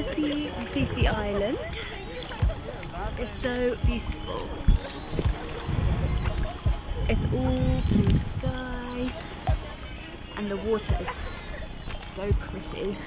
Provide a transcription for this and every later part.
to see the Fifi Island. It's so beautiful. It's all blue sky and the water is so pretty.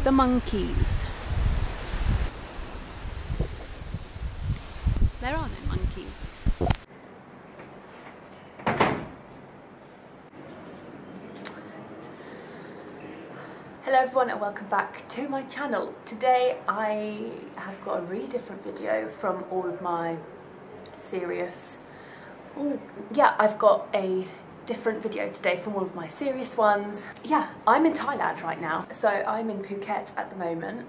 The monkeys. There are no monkeys. Hello everyone and welcome back to my channel. Today I have got a really different video from all of my serious... I've got a different video today from all of my serious ones. Yeah, I'm in Thailand right now. So I'm in Phuket at the moment.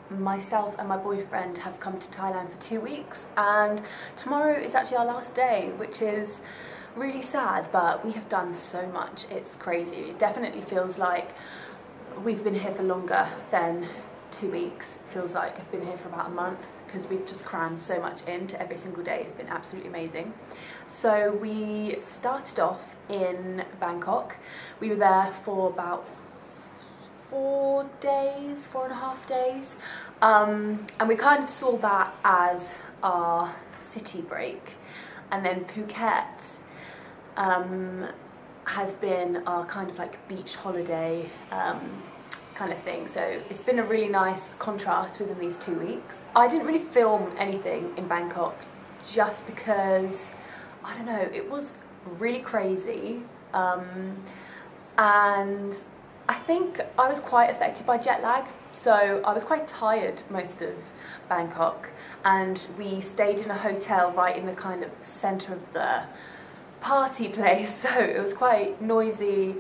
Myself and my boyfriend have come to Thailand for 2 weeks and tomorrow is actually our last day, which is really sad, but we have done so much. It's crazy. It definitely feels like we've been here for longer than 2 weeks. It feels like I've been here for about a month because we've just crammed so much into every single day. It's been absolutely amazing. So we started off in Bangkok. We were there for about 4 days, 4.5 days. And we kind of saw that as our city break. And then Phuket has been our kind of like beach holiday kind of thing. So it's been a really nice contrast within these 2 weeks. I didn't really film anything in Bangkok just because, I don't know, it was really crazy. And I think I was quite affected by jet lag. So I was quite tired most of Bangkok and we stayed in a hotel right in the kind of center of the party place. So it was quite noisy.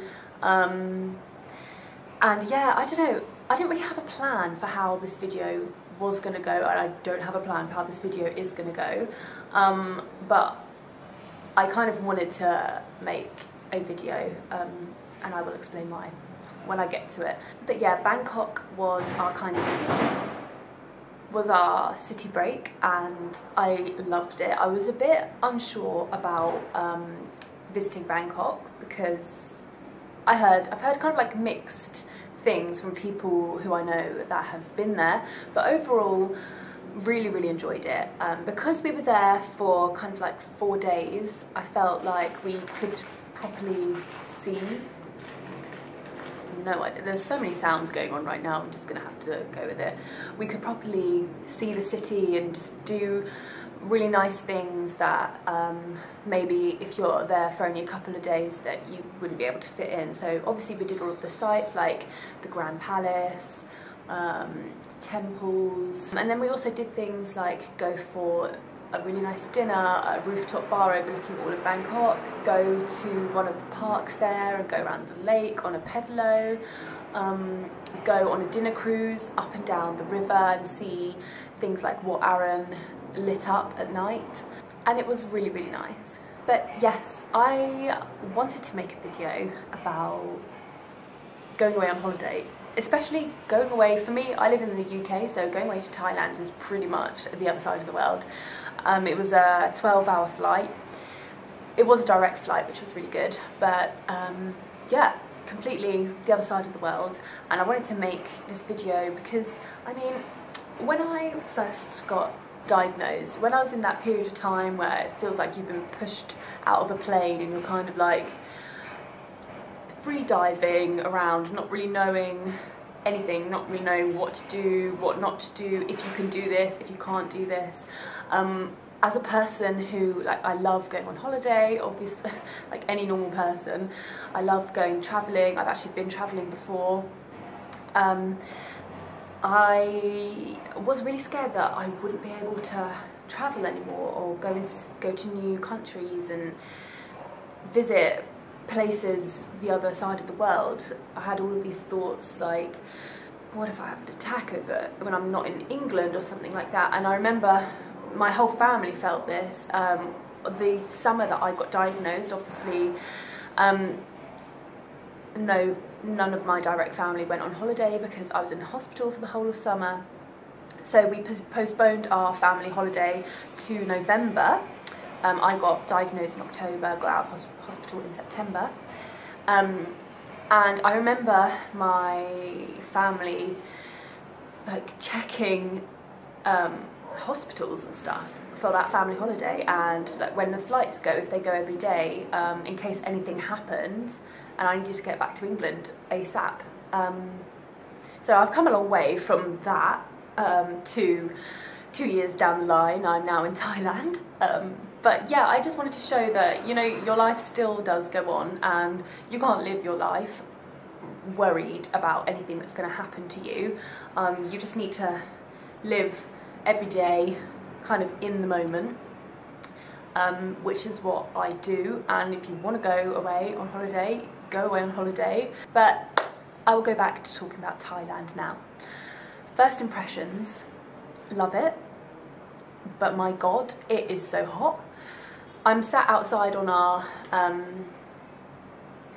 And yeah, I don't know, I didn't really have a plan for how this video was going to go, and I don't have a plan for how this video is going to go, but I kind of wanted to make a video, and I will explain why when I get to it. But yeah, Bangkok was our kind of city break and I loved it. I was a bit unsure about visiting Bangkok because I've heard kind of like mixed things from people who I know that have been there, but overall really enjoyed it. Because we were there for kind of like 4 days, I felt like we could properly see, there's so many sounds going on right now, I'm just gonna have to go with it. We could properly see the city and just do really nice things that maybe if you're there for only a couple of days that you wouldn't be able to fit in. So obviously we did all of the sites like the Grand Palace, temples, and then we also did things like go for a really nice dinner at a rooftop bar overlooking all of Bangkok, go to one of the parks there and go around the lake on a pedalo, go on a dinner cruise up and down the river and see things like Wat Arun lit up at night, and it was really nice. But yes, I wanted to make a video about going away on holiday, especially going away. For me, I live in the UK, so going away to Thailand is pretty much the other side of the world. It was a 12-hour flight. It was a direct flight, which was really good, but yeah, completely the other side of the world. And I wanted to make this video because, I mean, when I first got diagnosed, when I was in that period of time where it feels like you've been pushed out of a plane and you're kind of like free diving around, not really knowing anything, not really knowing what to do, what not to do, if you can do this, if you can't do this. As a person who, like, I love going on holiday, obviously, like any normal person, I love going travelling. I've actually been travelling before. I was really scared that I wouldn't be able to travel anymore, or go to new countries and visit places the other side of the world. I had all of these thoughts like, what if I have an attack over when I'm not in England or something like that? And I remember my whole family felt this. The summer that I got diagnosed, obviously, no, none of my direct family went on holiday because I was in the hospital for the whole of summer. So we postponed our family holiday to November. I got diagnosed in October, got out of hospital in September. And I remember my family like checking hospitals and stuff for that family holiday, and like when the flights go, if they go every day, in case anything happened and I needed to get back to England ASAP. So I've come a long way from that to 2 years down the line. I'm now in Thailand. But yeah, I just wanted to show that, you know, your life still does go on, and you can't live your life worried about anything that's going to happen to you. You just need to live every day kind of in the moment, which is what I do. And if you want to go away on holiday, go away on holiday. But I will go back to talking about Thailand now. First impressions, love it, but my God, it is so hot. I'm sat outside on our,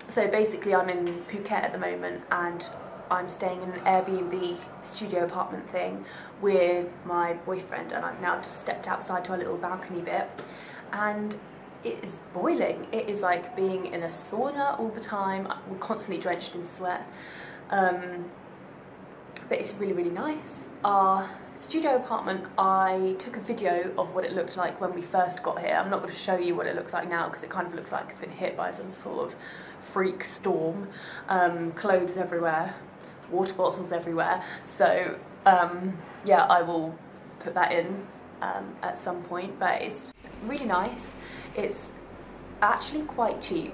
so basically I'm in Phuket at the moment, and I'm staying in an Airbnb studio apartment thing with my boyfriend, and I've now just stepped outside to our little balcony bit, and it is boiling. It is like being in a sauna all the time. We're constantly drenched in sweat, but it's really, really nice. Our studio apartment, I took a video of what it looked like when we first got here. I'm not going to show you what it looks like now because it kind of looks like it's been hit by some sort of freak storm. Clothes everywhere, water bottles everywhere. So yeah, I will put that in at some point, but it's really nice. It's actually quite cheap.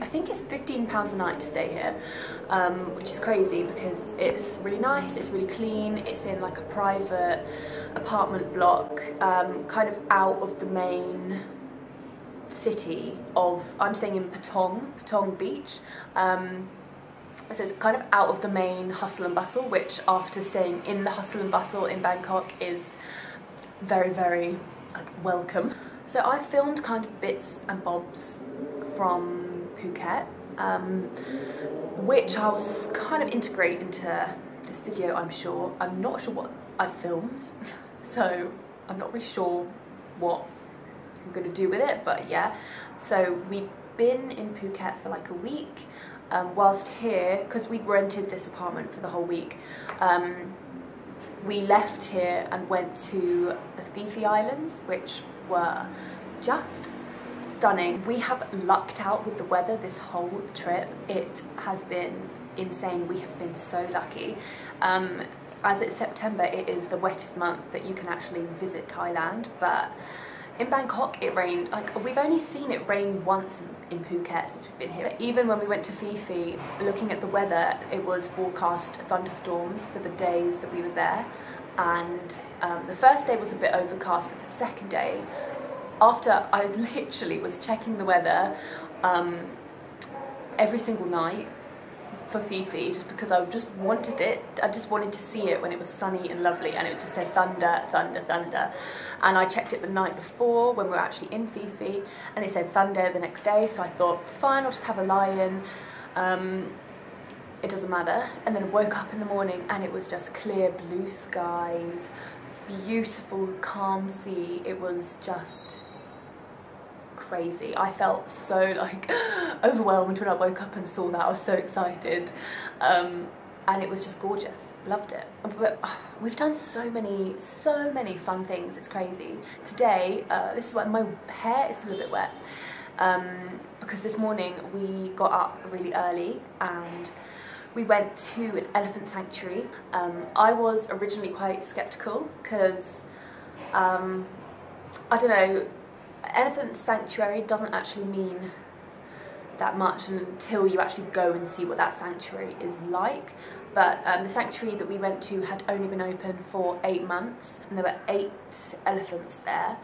I think it's £15 a night to stay here, which is crazy because it's really nice, it's really clean, it's in like a private apartment block, kind of out of the main city of, I'm staying in Patong Beach, so it's kind of out of the main hustle and bustle, which after staying in the hustle and bustle in Bangkok is very, very like welcome. So I filmed kind of bits and bobs from Phuket, which I was kind of integrate into this video, I'm sure. I'm not sure what I filmed, so I'm not really sure what I'm going to do with it, but yeah. So we've been in Phuket for like a week, whilst here, because we rented this apartment for the whole week, we left here and went to the Fifi Islands, which were just stunning. We have lucked out with the weather this whole trip. It has been insane. We have been so lucky. As it's September, it is the wettest month that you can actually visit Thailand, but in Bangkok it rained, like we've only seen it rain once in Phuket since we've been here. Even when we went to Fifi, looking at the weather, it was forecast thunderstorms for the days that we were there, and the first day was a bit overcast, but the second day, after I literally was checking the weather every single night for Fifi, just because I just wanted it. I just wanted to see it when it was sunny and lovely, and it just said thunder, thunder, thunder. And I checked it the night before when we were actually in Fifi, and it said thunder the next day, so I thought, it's fine, I'll just have a lie-in. It doesn't matter. And then I woke up in the morning and it was just clear blue skies, beautiful calm sea. It was just crazy. I felt so like overwhelmed when I woke up and saw that. I was so excited, and it was just gorgeous. Loved it. But we've done so many fun things. It's crazy. Today, this is why my hair is a little bit wet, because this morning we got up really early and we went to an elephant sanctuary. I was originally quite skeptical because I don't know, elephant sanctuary doesn't actually mean that much until you actually go and see what that sanctuary is like. But the sanctuary that we went to had only been open for 8 months, and there were 8 elephants there.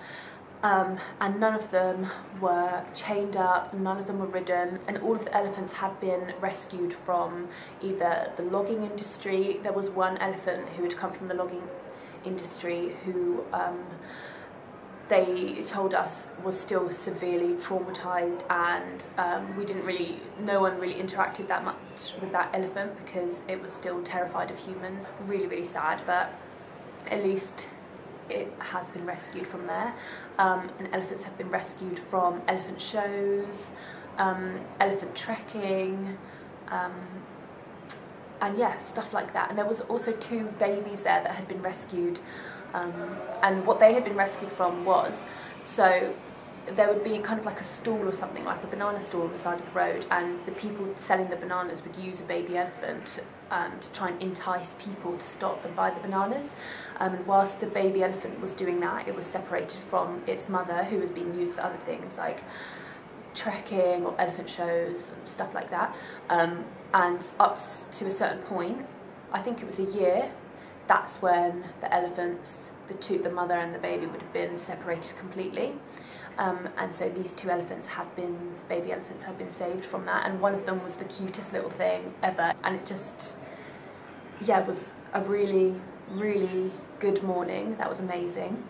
And none of them were chained up, none of them were ridden, and all of the elephants had been rescued from either the logging industry. There was one elephant who had come from the logging industry who they told us was still severely traumatized, and no one really interacted that much with that elephant because it was still terrified of humans. Really, really sad, but at least it has been rescued from there. And elephants have been rescued from elephant shows, elephant trekking, and yeah, stuff like that. And there was also 2 babies there that had been rescued, and what they had been rescued from was, so there would be kind of like a stall or something, like a banana stall on the side of the road, and the people selling the bananas would use a baby elephant to try and entice people to stop and buy the bananas. And whilst the baby elephant was doing that, it was separated from its mother, who was being used for other things like trekking or elephant shows, stuff like that. And up to a certain point, I think it was a year, that's when the elephants, the mother and the baby, would have been separated completely. And so these 2 baby elephants had been saved from that, and one of them was the cutest little thing ever, and it just, yeah, was a really, really good morning. That was amazing.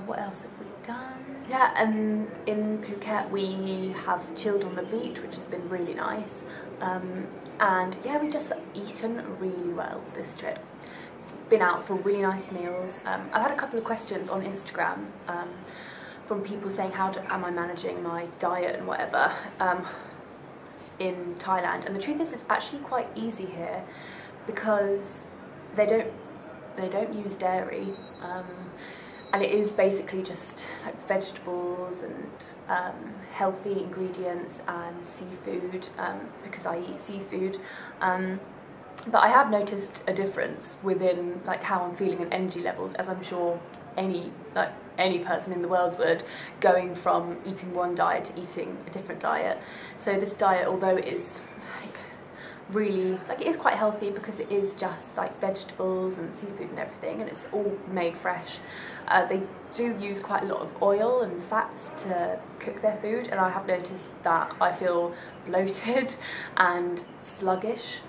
What else have we done? Yeah, and in Phuket we have chilled on the beach, which has been really nice. And yeah, we've just eaten really well this trip. Been out for really nice meals. I've had a couple of questions on Instagram from people saying am I managing my diet and whatever in Thailand, and the truth is it's actually quite easy here because they don't use dairy, and it is basically just like vegetables and healthy ingredients and seafood, because I eat seafood. But I have noticed a difference within like how I'm feeling and energy levels, as I'm sure any person in the world would, going from eating one diet to eating a different diet. So this diet, although it is really, it is quite healthy because it is just like vegetables and seafood and everything, and it's all made fresh. They do use quite a lot of oil and fats to cook their food, and I have noticed that I feel bloated and sluggish,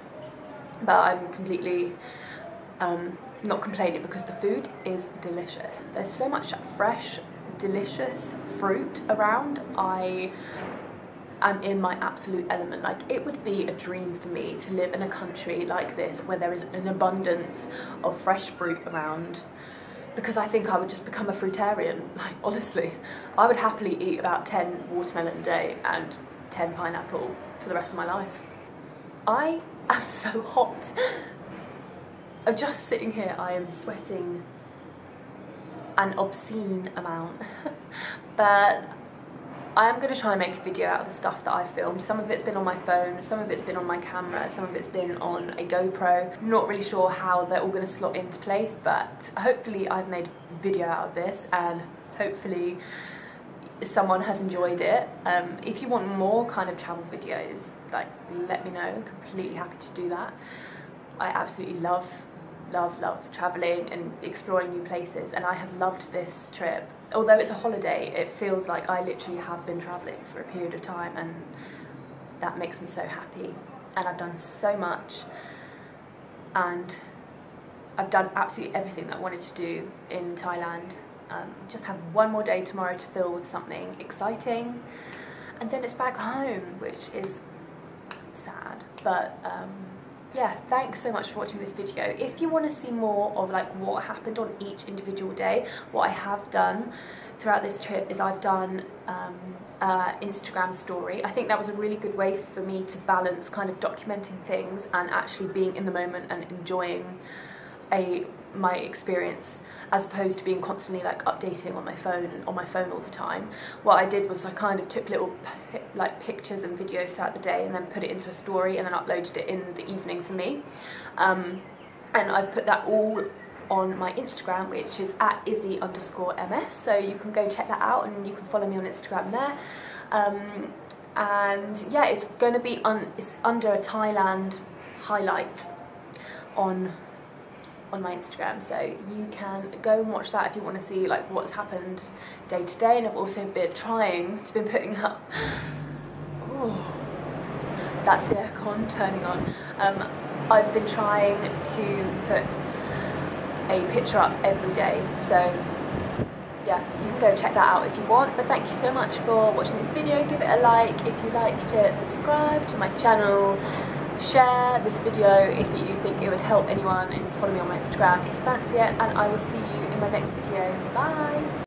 but I'm completely not complaining because the food is delicious. There's so much fresh, delicious fruit around. I am in my absolute element. Like, it would be a dream for me to live in a country like this where there is an abundance of fresh fruit around, because I think I would just become a fruitarian. Like, honestly, I would happily eat about 10 watermelon a day and 10 pineapple for the rest of my life. I am so hot. I'm just sitting here, I am sweating an obscene amount. But I am going to try and make a video out of the stuff that I filmed. Some of it's been on my phone, some of it's been on my camera, some of it's been on a GoPro. I'm not really sure how they're all going to slot into place, but hopefully I've made a video out of this, and hopefully someone has enjoyed it. If you want more kind of travel videos, like, let me know. Completely happy to do that. I absolutely love traveling and exploring new places, and I have loved this trip. Although it's a holiday, it feels like I literally have been traveling for a period of time, and that makes me so happy. And I've done so much, and I've done absolutely everything that I wanted to do in Thailand. Just have one more day tomorrow to fill with something exciting, and then it's back home, which is sad. But yeah, thanks so much for watching this video. If you want to see more of like what happened on each individual day, what I have done throughout this trip is I've done Instagram story. I think that was a really good way for me to balance kind of documenting things and actually being in the moment and enjoying my experience, as opposed to being constantly like updating on my phone all the time. What I did was I kind of took little pictures and videos throughout the day and then put it into a story and then uploaded it in the evening for me. And I've put that all on my Instagram, which is @izzy_ms, so you can go check that out and you can follow me on Instagram there. And yeah, it's going to be it's under a Thailand highlight on my Instagram, so you can go and watch that if you want to see like what's happened day to day. And I've also been putting up that's the aircon turning on. I've been trying to put a picture up every day, so yeah, you can go check that out if you want. But thank you so much for watching this video. Give it a like if you liked it, subscribe to my channel, share this video if you think it would help anyone, and follow me on my Instagram if you fancy it, and I will see you in my next video. Bye!